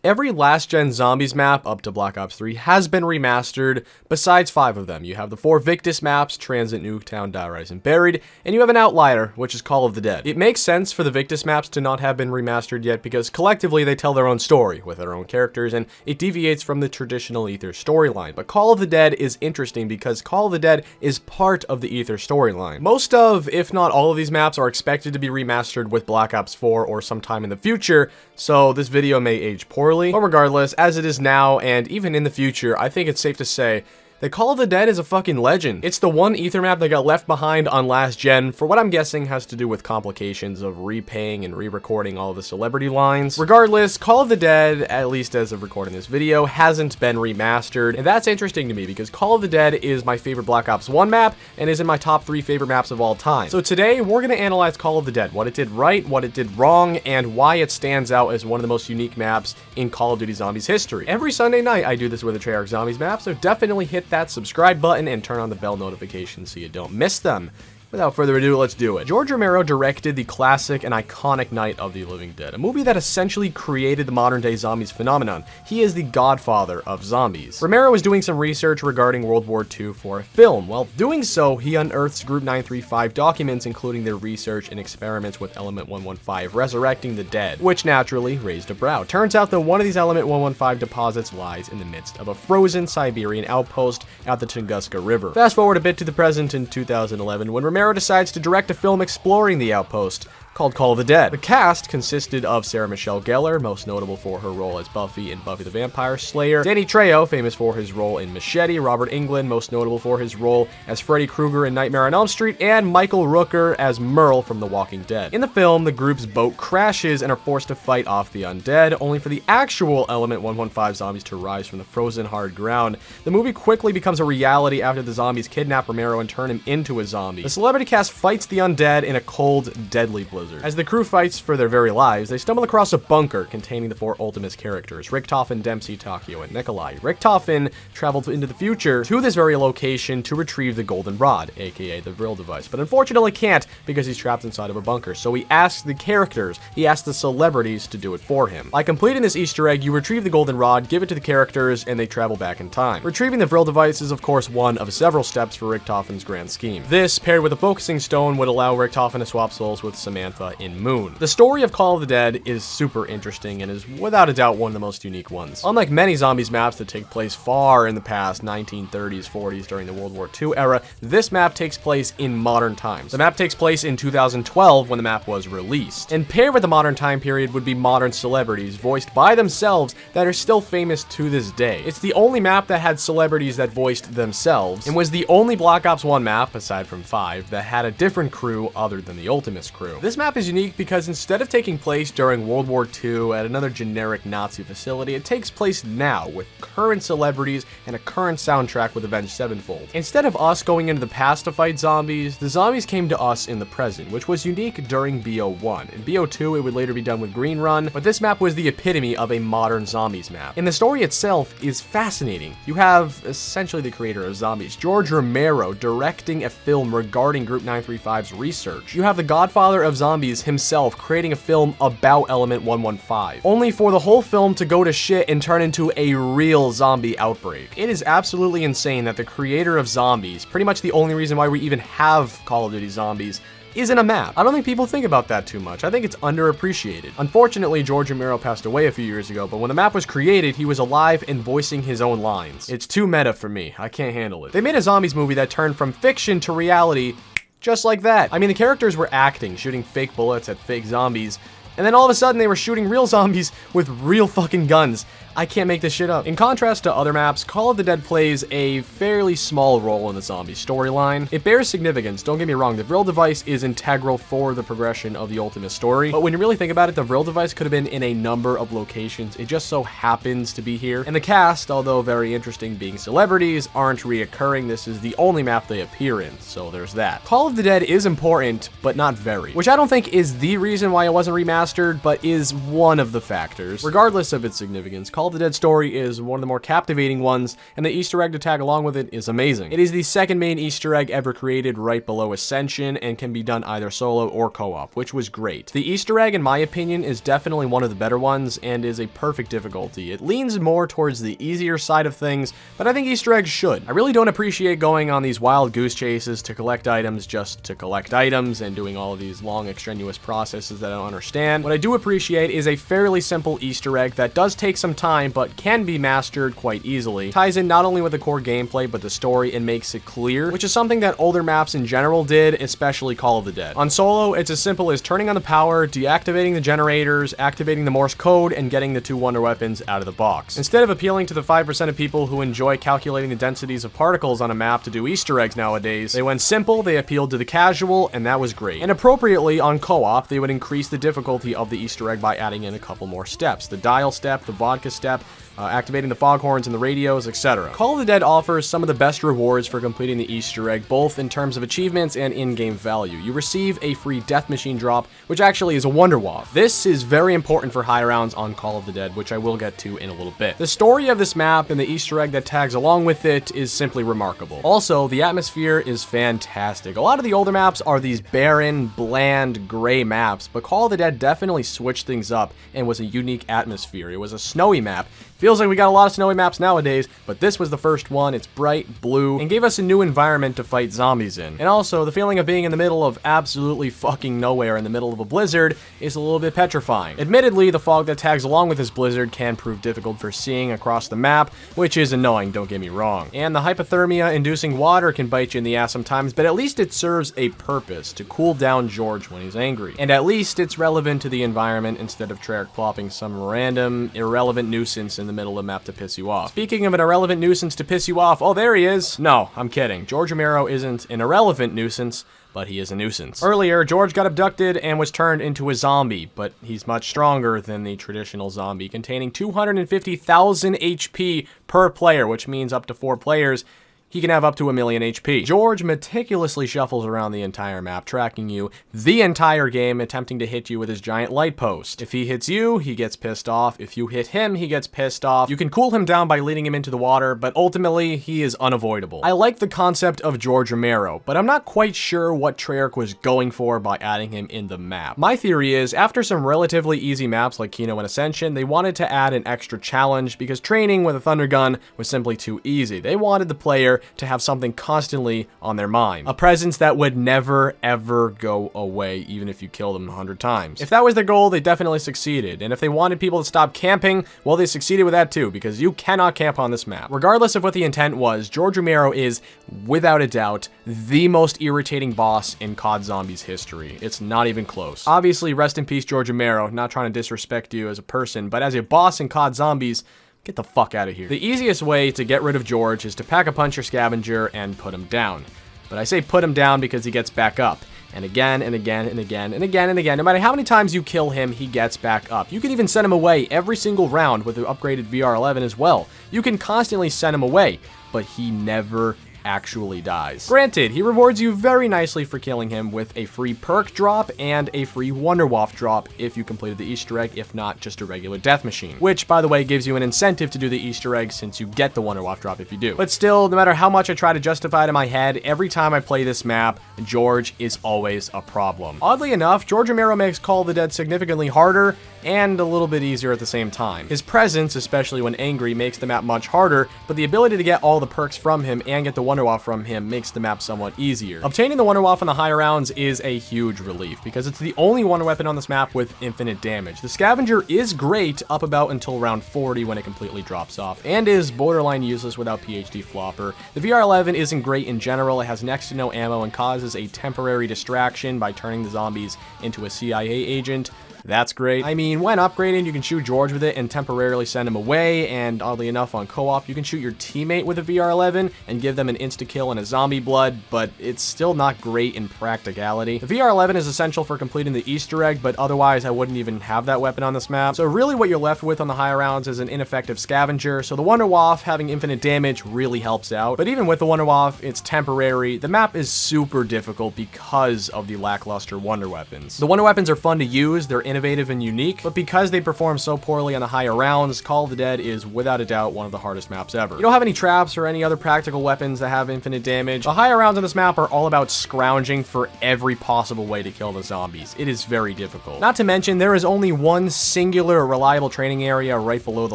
Every last-gen Zombies map up to Black Ops 3 has been remastered, besides 5 of them. You have the 4 Victus maps, Transit, Nuketown, Die Rise, and Buried, and you have an outlier, which is Call of the Dead. It makes sense for the Victus maps to not have been remastered yet because collectively they tell their own story with their own characters, and it deviates from the traditional Ether storyline. But Call of the Dead is interesting because Call of the Dead is part of the Ether storyline. Most of, if not all of these maps are expected to be remastered with Black Ops 4 or sometime in the future, so this video may age poorly. But regardless, as it is now, and even in the future, I think it's safe to say that Call of the Dead is a fucking legend. It's the one Ether map that got left behind on last gen for what I'm guessing has to do with complications of repaying and re-recording all of the celebrity lines. Regardless, Call of the Dead, at least as of recording this video, hasn't been remastered, and that's interesting to me because Call of the Dead is my favorite Black Ops 1 map and is in my top 3 favorite maps of all time. So today, we're gonna analyze Call of the Dead, what it did right, what it did wrong, and why it stands out as one of the most unique maps in Call of Duty Zombies history. Every Sunday night, I do this with a Treyarch Zombies map, so definitely hit that subscribe button and turn on the bell notifications so you don't miss them. Without further ado, let's do it. George Romero directed the classic and iconic Night of the Living Dead, a movie that essentially created the modern-day zombies phenomenon. He is the godfather of zombies. Romero was doing some research regarding World War II for a film. While doing so, he unearths Group 935 documents, including their research and experiments with Element 115 resurrecting the dead, which naturally raised a brow. Turns out that one of these Element 115 deposits lies in the midst of a frozen Siberian outpost at the Tunguska River. Fast forward a bit to the present in 2011, when Romero decides to direct a film exploring the outpost called Call of the Dead. The cast consisted of Sarah Michelle Gellar, most notable for her role as Buffy in Buffy the Vampire Slayer, Danny Trejo, famous for his role in Machete, Robert Englund, most notable for his role as Freddy Krueger in Nightmare on Elm Street, and Michael Rooker as Merle from The Walking Dead. In the film, the group's boat crashes and are forced to fight off the undead, only for the actual Element 115 zombies to rise from the frozen hard ground. The movie quickly becomes a reality after the zombies kidnap Romero and turn him into a zombie. The celebrity cast fights the undead in a cold, deadly blizzard. As the crew fights for their very lives, they stumble across a bunker containing the 4 Ultimus characters, Richtofen, Dempsey, Takio, and Nikolai. Richtofen traveled into the future to this very location to retrieve the Golden Rod, aka the Vril device, but unfortunately can't because he's trapped inside of a bunker, so he asks the characters, he asks the celebrities to do it for him. By completing this Easter egg, you retrieve the Golden Rod, give it to the characters, and they travel back in time. Retrieving the Vril device is of course one of several steps for Richtofen's grand scheme. This, paired with a focusing stone, would allow Richtofen to swap souls with Samantha in Moon. The story of Call of the Dead is super interesting and is without a doubt one of the most unique ones. Unlike many zombies maps that take place far in the past, 1930s, 40s, during the World War II era, this map takes place in modern times. The map takes place in 2012 when the map was released. And paired with the modern time period would be modern celebrities voiced by themselves that are still famous to this day. It's the only map that had celebrities that voiced themselves, and was the only Black Ops 1 map, aside from 5, that had a different crew other than the Ultimus crew. This map is unique because instead of taking place during World War II at another generic Nazi facility, it takes place now with current celebrities and a current soundtrack with Avenged Sevenfold. Instead of us going into the past to fight zombies, the zombies came to us in the present, which was unique during BO1. In BO2, it would later be done with Green Run, but this map was the epitome of a modern zombies map. And the story itself is fascinating. You have essentially the creator of zombies, George Romero, directing a film regarding Group 935's research. You have the godfather of zombies himself creating a film about Element 115, only for the whole film to go to shit and turn into a real zombie outbreak. It is absolutely insane that the creator of zombies, pretty much the only reason why we even have Call of Duty Zombies, isn't a map. I don't think people think about that too much. I think it's underappreciated. Unfortunately, George Romero passed away a few years ago, but when the map was created, he was alive and voicing his own lines. It's too meta for me. I can't handle it. They made a zombies movie that turned from fiction to reality just like that. I mean, the characters were acting, shooting fake bullets at fake zombies, and then all of a sudden they were shooting real zombies with real fucking guns. I can't make this shit up. In contrast to other maps, Call of the Dead plays a fairly small role in the zombie storyline. It bears significance, don't get me wrong, the Vril device is integral for the progression of the Ultimate story, but when you really think about it, the Vril device could have been in a number of locations. It just so happens to be here. And the cast, although very interesting being celebrities, aren't reoccurring. This is the only map they appear in, so there's that. Call of the Dead is important, but not very, which I don't think is the reason why it wasn't remastered. remastered, but is one of the factors. Regardless of its significance, Call of the Dead story is one of the more captivating ones, and the Easter egg to tag along with it is amazing. It is the second main Easter egg ever created right below Ascension, and can be done either solo or co-op, which was great. The Easter egg, in my opinion, is definitely one of the better ones, and is a perfect difficulty. It leans more towards the easier side of things, but I think Easter eggs should. I really don't appreciate going on these wild goose chases to collect items just to collect items, and doing all of these long extraneous processes that I don't understand. What I do appreciate is a fairly simple Easter egg that does take some time, but can be mastered quite easily. Ties in not only with the core gameplay, but the story, and makes it clear, which is something that older maps in general did, especially Call of the Dead. On solo, it's as simple as turning on the power, deactivating the generators, activating the Morse code, and getting the 2 wonder weapons out of the box. Instead of appealing to the 5% of people who enjoy calculating the densities of particles on a map to do Easter eggs nowadays, they went simple, they appealed to the casual, and that was great. And appropriately, on co-op, they would increase the difficulty of the Easter egg by adding in a couple more steps. The dial step, the vodka step, activating the foghorns and the radios, etc. Call of the Dead offers some of the best rewards for completing the Easter egg, both in terms of achievements and in-game value. You receive a free death machine drop, which actually is a wonder waff. This is very important for high rounds on Call of the Dead, which I will get to in a little bit. The story of this map and the Easter egg that tags along with it is simply remarkable. Also, the atmosphere is fantastic. A lot of the older maps are these barren, bland, gray maps, but Call of the Dead definitely switched things up and was a unique atmosphere. It was a snowy map. Feels like we got a lot of snowy maps nowadays, but this was the first one. It's bright, blue, and gave us a new environment to fight zombies in. And also, the feeling of being in the middle of absolutely fucking nowhere in the middle of a blizzard is a little bit petrifying. Admittedly, the fog that tags along with this blizzard can prove difficult for seeing across the map, which is annoying, don't get me wrong. And the hypothermia-inducing water can bite you in the ass sometimes, but at least it serves a purpose, to cool down George when he's angry. And at least it's relevant to the environment instead of Treyarch plopping some random, irrelevant nuisance in the middle of the map to piss you off. Speaking of an irrelevant nuisance to piss you off, oh, there he is. No, I'm kidding. George Romero isn't an irrelevant nuisance, but he is a nuisance. Earlier, George got abducted and was turned into a zombie, but he's much stronger than the traditional zombie, containing 250,000 HP per player, which means up to 4 players. He can have up to 1,000,000 HP. George meticulously shuffles around the entire map, tracking you the entire game, attempting to hit you with his giant light post. If he hits you, he gets pissed off. If you hit him, he gets pissed off. You can cool him down by leading him into the water, but ultimately, he is unavoidable. I like the concept of George Romero, but I'm not quite sure what Treyarch was going for by adding him in the map. My theory is, after some relatively easy maps like Kino and Ascension, they wanted to add an extra challenge because training with a thunder gun was simply too easy. They wanted the player to have something constantly on their mind. A presence that would never, ever go away, even if you kill them 100 times. If that was their goal, they definitely succeeded. And if they wanted people to stop camping, well, they succeeded with that too, because you cannot camp on this map. Regardless of what the intent was, George Romero is, without a doubt, the most irritating boss in COD Zombies history. It's not even close. Obviously, rest in peace, George Romero. Not trying to disrespect you as a person, but as a boss in COD Zombies, get the fuck out of here. The easiest way to get rid of George is to pack a punch your Scavenger and put him down. But I say put him down because he gets back up. And again, and again, and again, and again, and again. No matter how many times you kill him, he gets back up. You can even send him away every single round with the upgraded VR11 as well. You can constantly send him away, but he never actually dies. Granted, he rewards you very nicely for killing him with a free perk drop and a free Wonder Waff drop if you completed the Easter egg, if not just a regular death machine, which, by the way, gives you an incentive to do the Easter egg since you get the Wonder Waff drop if you do. But still, no matter how much I try to justify it in my head, every time I play this map, George is always a problem. Oddly enough, George Romero makes Call of the Dead significantly harder and a little bit easier at the same time. His presence, especially when angry, makes the map much harder, but the ability to get all the perks from him and get the Wonder Waff from him makes the map somewhat easier. Obtaining the Wonder Waff on the higher rounds is a huge relief, because it's the only Wonder Weapon on this map with infinite damage. The Scavenger is great up about until round 40 when it completely drops off, and is borderline useless without PhD Flopper. The VR11 isn't great in general. It has next to no ammo and causes a temporary distraction by turning the zombies into a CIA agent. That's great. I mean, when upgrading, you can shoot George with it and temporarily send him away, and oddly enough, on co-op, you can shoot your teammate with a VR11 and give them an insta-kill and a zombie blood, but it's still not great in practicality. The VR11 is essential for completing the Easter egg, but otherwise, I wouldn't even have that weapon on this map. So really what you're left with on the higher rounds is an ineffective Scavenger, so the Wonder Waff having infinite damage really helps out. But even with the Wonder Waff, it's temporary. The map is super difficult because of the lackluster Wonder Weapons. The Wonder Weapons are fun to use, they're innovative and unique, but because they perform so poorly on the higher rounds, Call of the Dead is without a doubt one of the hardest maps ever. You don't have any traps or any other practical weapons that have infinite damage. The higher rounds on this map are all about scrounging for every possible way to kill the zombies. It is very difficult. Not to mention, there is only one singular reliable training area right below the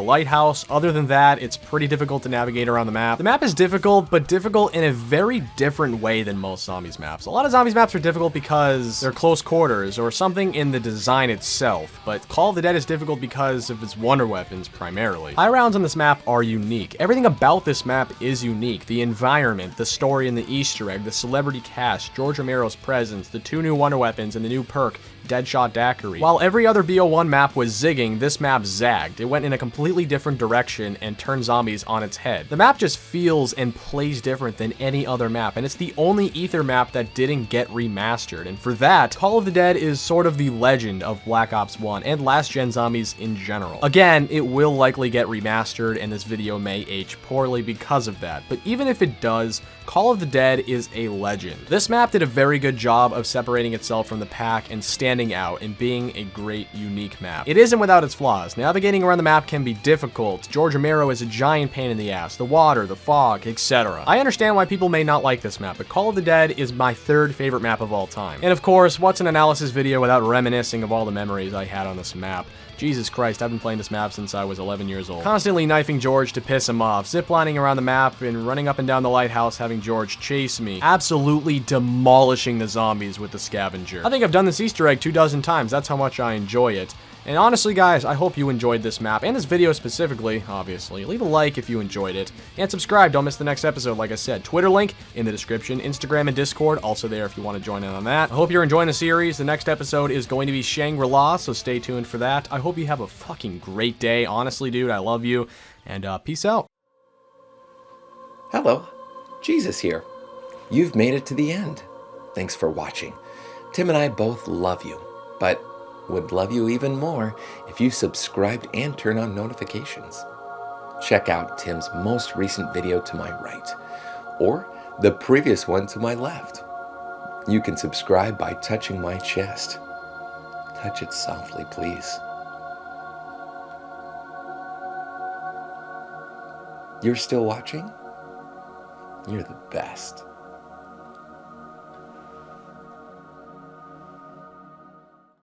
lighthouse. Other than that, it's pretty difficult to navigate around the map. The map is difficult, but difficult in a very different way than most zombies maps. A lot of zombies maps are difficult because they're close quarters or something in the design itself, but Call of the Dead is difficult because of its wonder weapons primarily. High rounds on this map are unique. Everything about this map is unique. The environment, the story and the Easter egg, the celebrity cast, George Romero's presence, the 2 new wonder weapons, and the new perk, Deadshot Daiquiri. While every other BO1 map was zigging, this map zagged. It went in a completely different direction and turned zombies on its head. The map just feels and plays different than any other map, and it's the only Ether map that didn't get remastered, and for that, Call of the Dead is sort of the legend of Black Ops 1 and last gen zombies in general. Again, it will likely get remastered, and this video may age poorly because of that, but even if it does, Call of the Dead is a legend. This map did a very good job of separating itself from the pack and standing out and being a great, unique map. It isn't without its flaws. Navigating around the map can be difficult. George Romero is a giant pain in the ass. The water, the fog, etc. I understand why people may not like this map, but Call of the Dead is my 3rd favorite map of all time. And of course, what's an analysis video without reminiscing of all the memories I had on this map? Jesus Christ, I've been playing this map since I was 11 years old. Constantly knifing George to piss him off, ziplining around the map and running up and down the lighthouse having George chase me. Absolutely demolishing the zombies with the Scavenger. I think I've done this Easter egg 24 times, that's how much I enjoy it. And honestly guys, I hope you enjoyed this map, and this video specifically, obviously. Leave a like if you enjoyed it, and subscribe, don't miss the next episode like I said. Twitter link in the description, Instagram and Discord also there if you want to join in on that. I hope you're enjoying the series. The next episode is going to be Shangri-La, so stay tuned for that. I hope you have a fucking great day. Honestly, dude, I love you, and peace out. Hello, Jesus here. You've made it to the end. Thanks for watching. Tim and I both love you, but would love you even more if you subscribed and turn on notifications. Check out Tim's most recent video to my right, or the previous one to my left. You can subscribe by touching my chest. Touch it softly, please. You're still watching? You're the best.